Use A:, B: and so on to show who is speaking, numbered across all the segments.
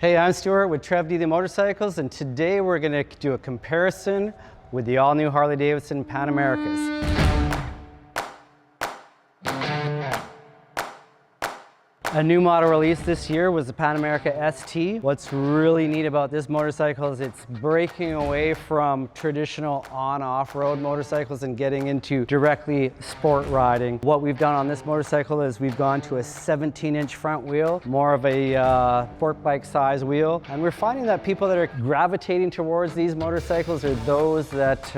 A: Hey, I'm Stuart with Trev Deeley Motorcycles, and today we're going to do a comparison with the all-new Harley-Davidson Pan Americas. A new model released this year was the Pan America ST. What's really neat about this motorcycle is it's breaking away from traditional on-off-road motorcycles and getting into directly sport riding. What we've done on this motorcycle is we've gone to a 17-inch front wheel, more of a sport bike size wheel. And we're finding that people that are gravitating towards these motorcycles are those that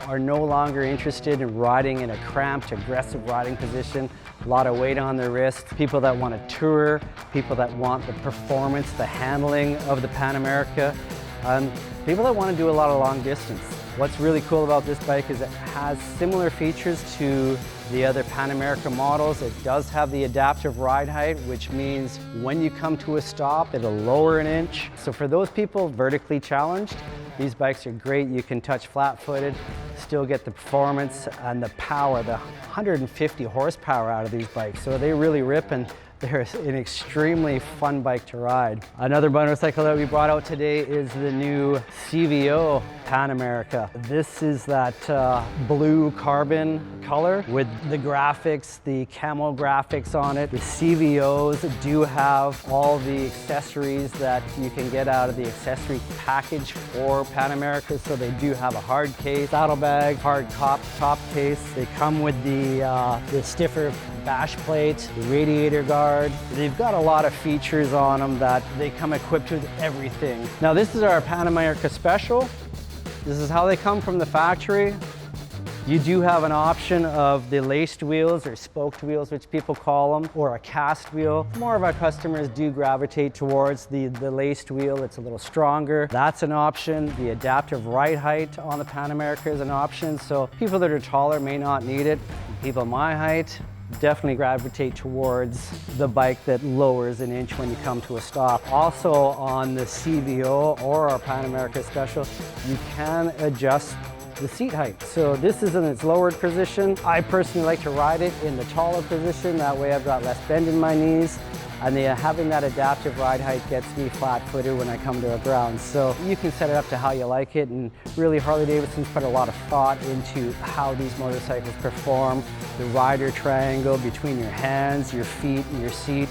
A: are no longer interested in riding in a cramped, aggressive riding position, a lot of weight on their wrists, people that want to tour, people that want the performance, the handling of the Pan America, people that want to do a lot of long distance. What's really cool about this bike is it has similar features to the other Pan America models. It does have the adaptive ride height, which means when you come to a stop, it'll lower an inch. So for those people vertically challenged, these bikes are great. You can touch flat-footed, still get the performance and the power, the 150 horsepower out of these bikes. So they really rip, and they're an extremely fun bike to ride. Another motorcycle that we brought out today is the new CVO Pan America. This is that blue carbon color with the graphics, the camo graphics on it. The CVOs do have all the accessories that you can get out of the accessory package for Pan America. So they do have a hard case, saddlebag, hard top case. They come with the stiffer bash plate, the radiator guard. They've got a lot of features on them that they come equipped with everything. Now this is our Pan America Special. This is how they come from the factory. You do have an option of the laced wheels or spoked wheels, which people call them, or a cast wheel. More of our customers do gravitate towards the laced wheel. It's a little stronger. That's an option. The adaptive ride height on the Pan America is an option. So people that are taller may not need it. People my height definitely gravitate towards the bike that lowers an inch when you come to a stop. Also on the CVO or our Pan America Special, you can adjust the seat height. So this is in its lowered position. I personally like to ride it in the taller position. That way I've got less bend in my knees. And having that adaptive ride height gets me flat-footed when I come to a ground. So you can set it up to how you like it, and really Harley-Davidson's put a lot of thought into how these motorcycles perform. The rider triangle between your hands, your feet, and your seat.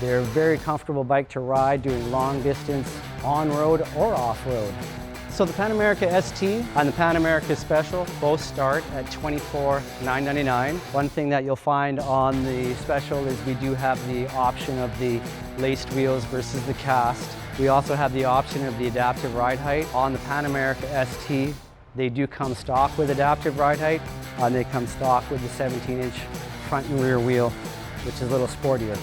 A: They're a very comfortable bike to ride doing long distance on-road or off-road. So the Pan America ST and the Pan America Special both start at $24,999. One thing that you'll find on the Special is we do have the option of the laced wheels versus the cast. We also have the option of the adaptive ride height. On the Pan America ST, they do come stock with adaptive ride height, and they come stock with the 17-inch front and rear wheel, which is a little sportier.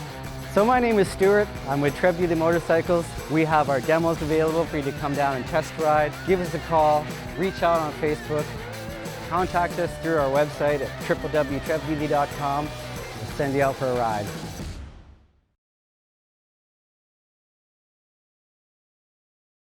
A: So my name is Stuart. I'm with Trev Deeley Motorcycles. We have our demos available for you to come down and test ride. Give us a call, reach out on Facebook, contact us through our website at www.trevdeeley.com. We'll send you out for a ride.